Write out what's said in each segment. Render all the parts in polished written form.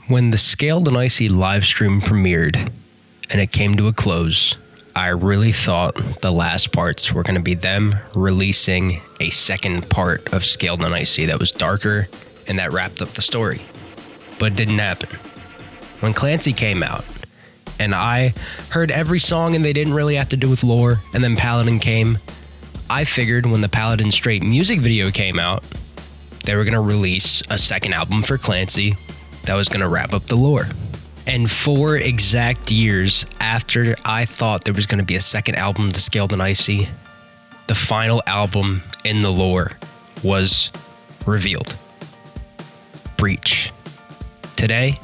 When the Scaled and Icy live stream premiered and it came to a close, I really thought the last parts were going to be them releasing a second part of Scaled and Icy that was darker and that wrapped up the story. But it didn't happen. When Clancy came out, and I heard every song and they didn't really have to do with lore, and then Paladin came, I figured when the Paladin Straight music video came out, they were going to release a second album for Clancy that was going to wrap up the lore. And 4 exact years after I thought there was going to be a second album to Scaled and Icy, the final album in the lore was revealed. Breach. Today,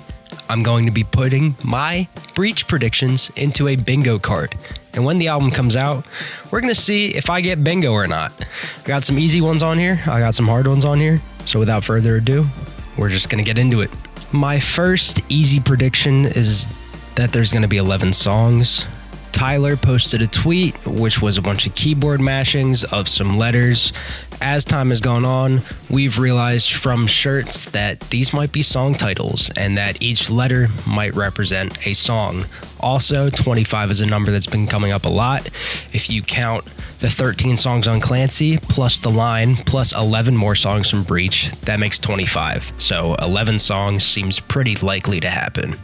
I'm going to be putting my Breach predictions into a bingo card. And when the album comes out, we're going to see if I get bingo or not. I got some easy ones on here. I got some hard ones on here. So without further ado, we're just going to get into it. My first easy prediction is that there's going to be 11 songs. Tyler posted a tweet, which was a bunch of keyboard mashings of some letters. As time has gone on, we've realized from shirts that these might be song titles and that each letter might represent a song. Also, 25 is a number that's been coming up a lot. If you count the 13 songs on Clancy, plus the line, plus 11 more songs from Breach, that makes 25. So 11 songs seems pretty likely to happen.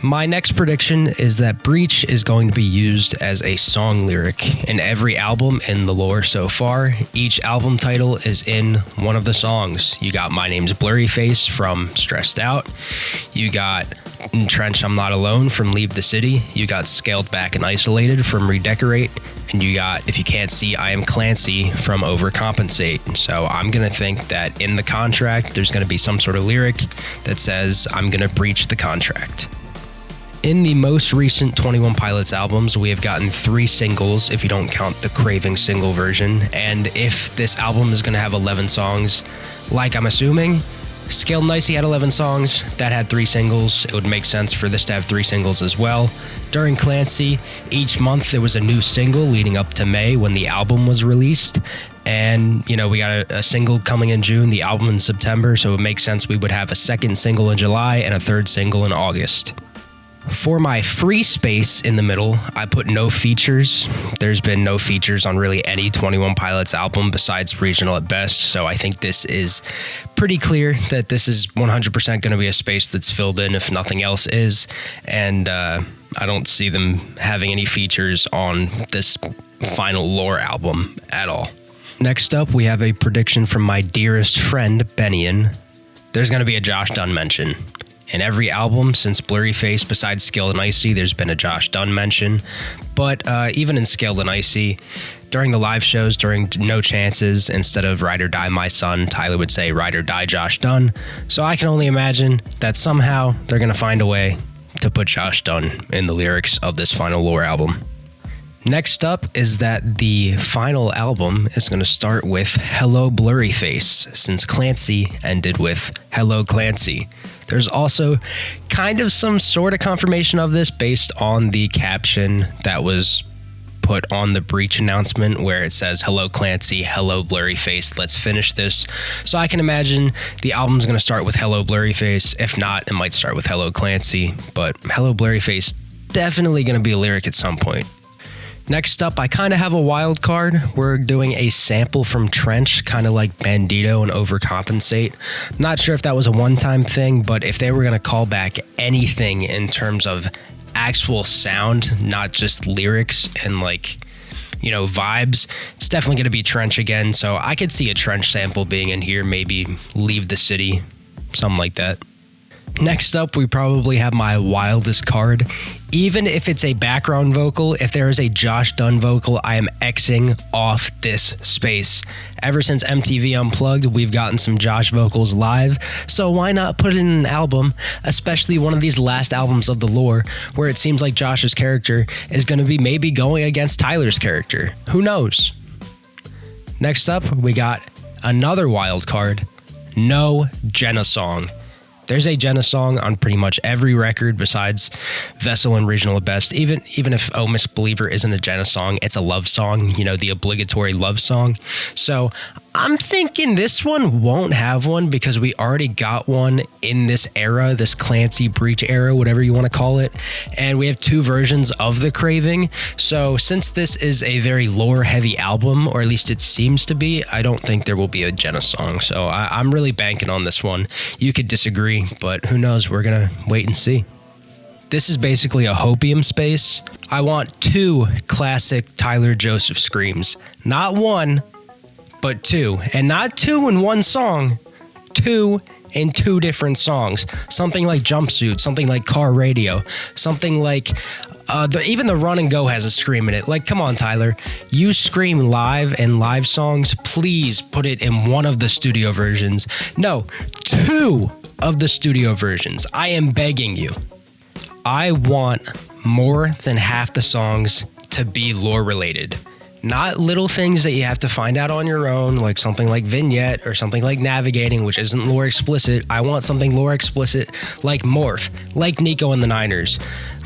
My next prediction is that Breach is going to be used as a song lyric in every album in the lore so far. Each album title is in one of the songs. You got My Name's Blurry Face from Stressed Out. You got Trench I'm Not Alone from Leave the City. You got Scaled Back and Isolated from Redecorate. And you got If You Can't See I Am Clancy from Overcompensate. So I'm going to think that in the contract, there's going to be some sort of lyric that says, I'm going to breach the contract. In the most recent 21 Pilots albums, we have gotten 3 singles, if you don't count the Craving single version. And if this album is going to have 11 songs, like I'm assuming, Scaled and Icy had 11 songs, that had 3 singles. It would make sense for this to have 3 singles as well. During Clancy, each month there was a new single leading up to May when the album was released. And, you know, we got a single coming in June, the album in September, so it makes sense we would have a second single in July and a third single in August. For my free space in the middle, I put no features. There's been no features on really any 21 Pilots album besides Regional at best, so I think this is pretty clear that this is 100% going to be a space that's filled in if nothing else is, and I don't see them having any features on this final lore album at all. Next up, we have a prediction from my dearest friend, Bennion. There's going to be a Josh Dunn mention. In every album since Blurry Face, besides Scaled and Icy, there's been a Josh Dunn mention. But even in Scaled and Icy, during the live shows, during No Chances, instead of Ride or Die My Son, Tyler would say Ride or Die Josh Dunn. So I can only imagine that somehow they're going to find a way to put Josh Dunn in the lyrics of this final lore album. Next up is that the final album is going to start with Hello Blurry Face, since Clancy ended with Hello Clancy. There's also kind of some sort of confirmation of this based on the caption that was put on the Breach announcement where it says, Hello Clancy, Hello Blurry Face, let's finish this. So I can imagine the album's going to start with Hello Blurry Face. If not, it might start with Hello Clancy, but Hello Blurry Face definitely going to be a lyric at some point. Next up, I kind of have a wild card. We're doing a sample from Trench, kind of like Bandito and Overcompensate. Not sure if that was a one-time thing, but if they were going to call back anything in terms of actual sound, not just lyrics and like, you know, vibes, it's definitely going to be Trench again. So I could see a Trench sample being in here, maybe Leave the City, something like that. Next up, we probably have my wildest card. Even if it's a background vocal, if there is a Josh Dunn vocal, I am Xing off this space. Ever since MTV Unplugged, we've gotten some Josh vocals live, so why not put it in an album, especially one of these last albums of the lore, where it seems like Josh's character is going to be maybe going against Tyler's character. Who knows? Next up, we got another wild card. No Jenna song. There's a Jenna song on pretty much every record besides Vessel and Regional at best. Even if Oh Misbeliever isn't a Jenna song, it's a love song, you know, the obligatory love song. So I'm thinking this one won't have one because we already got one in this era, this Clancy Breach era, whatever you want to call it. And we have 2 versions of the Craving. So since this is a very lore heavy album, or at least it seems to be, I don't think there will be a Jenna song. So I'm really banking on this one. You could disagree, but who knows? We're going to wait and see. This is basically a hopium space. I want 2 classic Tyler Joseph screams. Not 1, but 2. And not 2 in one song. 2 in 2 different songs. Something like Jumpsuit, something like Car Radio, something like... even the Run and Go has a scream in it. Like, come on, Tyler. You scream live and live songs. Please put it in one of the studio versions. No, 2 of the studio versions. I am begging you. I want more than half the songs to be lore related. Not little things that you have to find out on your own, like something like Vignette or something like Navigating, which isn't lore explicit. I want something lore explicit like Morph, like Nico and the Niners,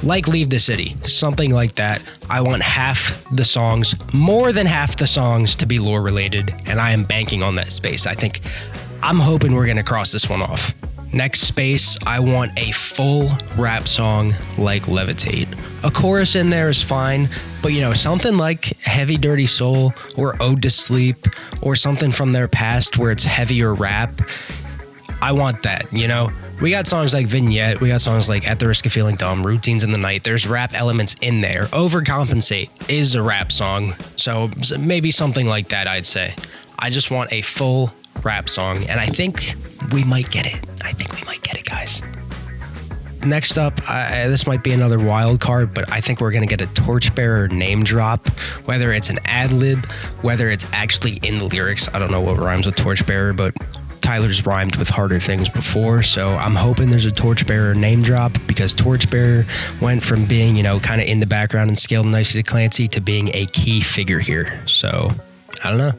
like Leave the City, something like that. I want half the songs, more than half the songs, to be lore related, and I am banking on that space. I'm hoping we're going to cross this one off. Next space, I want a full rap song like Levitate. A chorus in there is fine, but something like Heavy Dirty Soul or Ode to Sleep or something from their past where it's heavier rap. I want that, We got songs like Vignette, we got songs like At the Risk of Feeling Dumb, Routines in the Night. There's rap elements in there. Overcompensate is a rap song, so maybe something like that, I'd say. I just want a full rap song, and I think we might get it. Guys. Next up, this might be another wild card, but I think we're going to get a Torchbearer name drop, whether it's an ad-lib, whether it's actually in the lyrics. I don't know what rhymes with Torchbearer, but Tyler's rhymed with harder things before, so I'm hoping there's a Torchbearer name drop, because Torchbearer went from being, kind of in the background and scaled nicely to Clancy to being a key figure here. So, I don't know.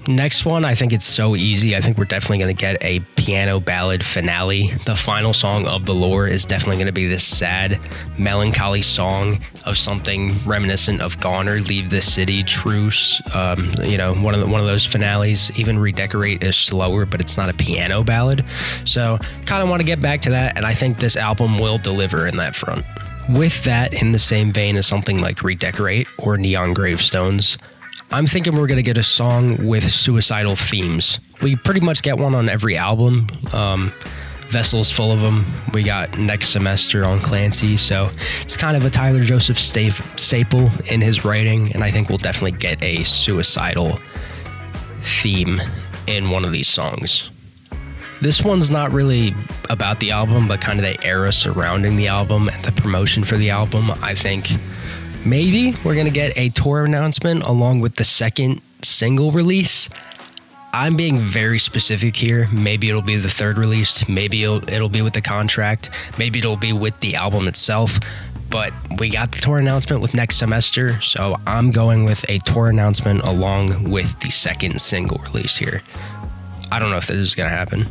Next one, I think it's so easy. I think we're definitely going to get a piano ballad finale. The final song of the lore is definitely going to be this sad, melancholy song of something reminiscent of Goner, Leave the City, Truce. One of those finales. Even Redecorate is slower, but it's not a piano ballad. So, kind of want to get back to that, and I think this album will deliver in that front. With that, in the same vein as something like Redecorate or Neon Gravestones, I'm thinking we're going to get a song with suicidal themes. We pretty much get one on every album. Vessel's full of them. We got Next Semester on Clancy, so it's kind of a Tyler Joseph staple in his writing, and I think we'll definitely get a suicidal theme in one of these songs. This one's not really about the album, but kind of the era surrounding the album and the promotion for the album. I think maybe we're going to get a tour announcement along with the second single release. I'm being very specific here. Maybe it'll be the third release. Maybe it'll be with the contract. Maybe it'll be with the album itself. But we got the tour announcement with Next Semester, so I'm going with a tour announcement along with the second single release here. I don't know if this is going to happen.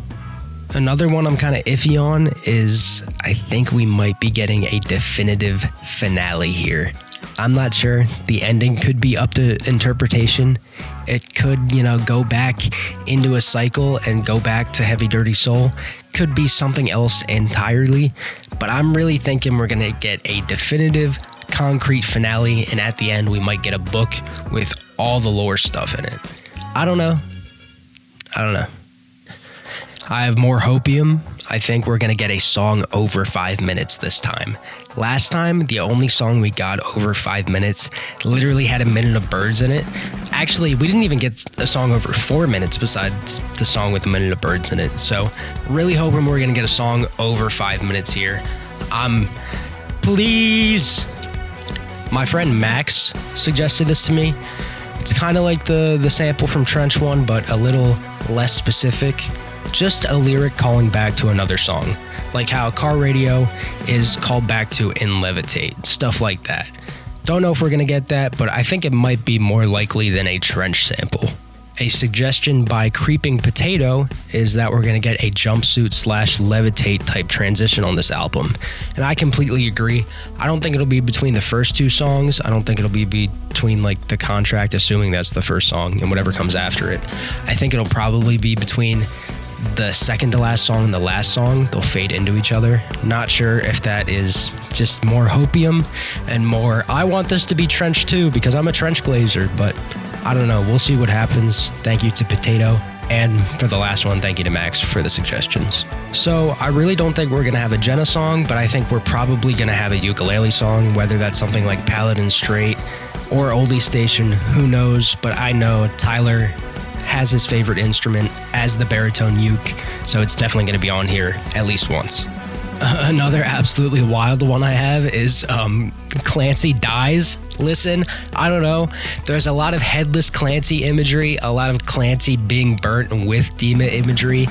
Another one I'm kind of iffy on is I think we might be getting a definitive finale here. I'm not sure. The ending could be up to interpretation. It could, go back into a cycle and go back to Heavy Dirty Soul. Could be something else entirely. But I'm really thinking we're going to get a definitive, concrete finale. And at the end, we might get a book with all the lore stuff in it. I don't know. I have more hopium. I think we're going to get a song over 5 minutes this time. Last time, the only song we got over 5 minutes literally had a minute of birds in it. Actually, we didn't even get a song over 4 minutes besides the song with a minute of birds in it. So, really hoping we're going to get a song over 5 minutes here. Please. My friend Max suggested this to me. It's kind of like the sample from Trench one, but a little less specific. Just a lyric calling back to another song, like how Car Radio is called back to in Levitate, stuff like that. Don't know if we're going to get that, but I think it might be more likely than a Trench sample. A suggestion by CreepingPotato is that we're going to get a jumpsuit / levitate type transition on this album. And I completely agree. I don't think it'll be between the first two songs. I don't think it'll be between like The Contract, assuming that's the first song, and whatever comes after it. I think it'll probably be between the second to last song and the last song. They'll fade into each other. Not sure if that is just more hopium and more, I want this to be trench too because I'm a trench glazer, but I don't know. We'll see what happens. Thank you to Potato. And for the last one, thank you to Max for the suggestions. So I really don't think we're going to have a Jenna song, but I think we're probably going to have a ukulele song, whether that's something like Paladin Straight or Oldie Station, who knows? But I know Tyler has his favorite instrument as the baritone uke, so it's definitely going to be on here at least once. Another absolutely wild one I have is Clancy Dies. Listen, I don't know. There's a lot of headless Clancy imagery, a lot of Clancy being burnt with Dima imagery.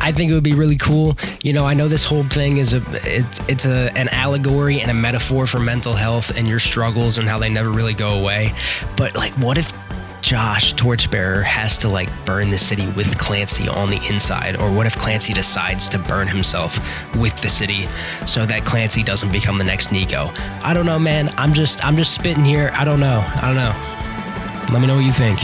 I think it would be really cool. You know, I know this whole thing is an allegory and a metaphor for mental health and your struggles and how they never really go away. But like, what if Josh, Torchbearer, has to like burn the city with Clancy on the inside? Or what if Clancy decides to burn himself with the city so that Clancy doesn't become the next Nico? I don't know, man. I'm just spitting here. I don't know. Let me know what you think.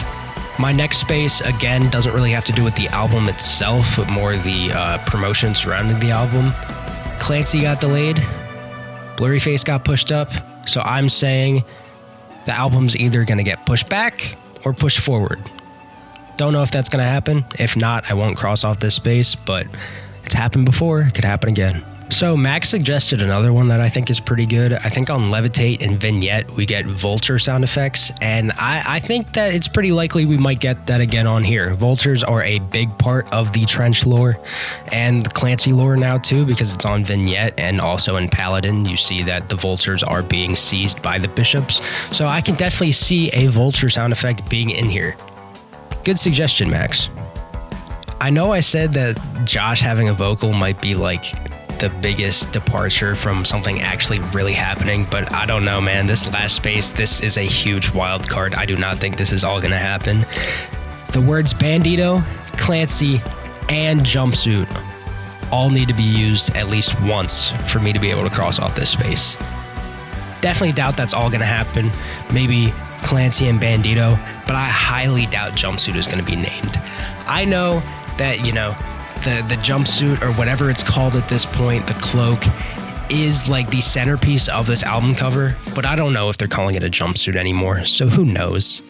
My next space, again, doesn't really have to do with the album itself, but more the promotion surrounding the album. Clancy got delayed. Blurryface got pushed up. So I'm saying the album's either going to get pushed back or push forward. Don't know if that's going to happen. If not, I won't cross off this space, but it's happened before. It could happen again. So Max suggested another one that I think is pretty good. I think on Levitate and Vignette, we get vulture sound effects, and I think that it's pretty likely we might get that again on here. Vultures are a big part of the Trench lore and the Clancy lore now too, because it's on Vignette, and also in Paladin, you see that the vultures are being seized by the bishops. So I can definitely see a vulture sound effect being in here. Good suggestion, Max. I know I said that Josh having a vocal might be like the biggest departure from something actually really happening, but I don't know, man. This last space, this is a huge wild card. I do not think this is all gonna happen. The words Bandito, Clancy, and Jumpsuit all need to be used at least once for me to be able to cross off this space. Definitely doubt that's all gonna happen. Maybe Clancy and Bandito, but I highly doubt Jumpsuit is gonna be named. I know that, you know, the jumpsuit or whatever it's called at this point, the cloak, is like the centerpiece of this album cover, but I don't know if they're calling it a jumpsuit anymore, so who knows.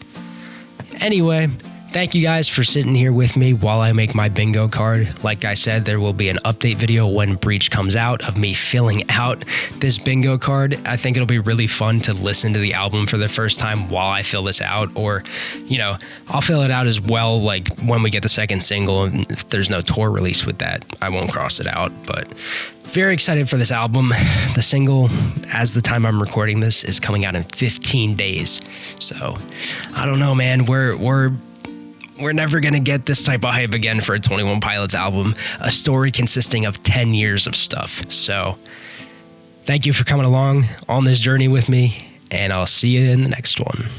Anyway, thank you guys for sitting here with me while I make my bingo card. Like I said, there will be an update video when Breach comes out of me filling out this bingo card. I think it'll be really fun to listen to the album for the first time while I fill this out, or, you know, I'll fill it out as well, like when we get the second single, and if there's no tour release with that, I won't cross it out, but very excited for this album. The single, as the time I'm recording this, is coming out in 15 days. So, I don't know, man, we're never going to get this type of hype again for a 21 Pilots album, a story consisting of 10 years of stuff. So thank you for coming along on this journey with me, and I'll see you in the next one.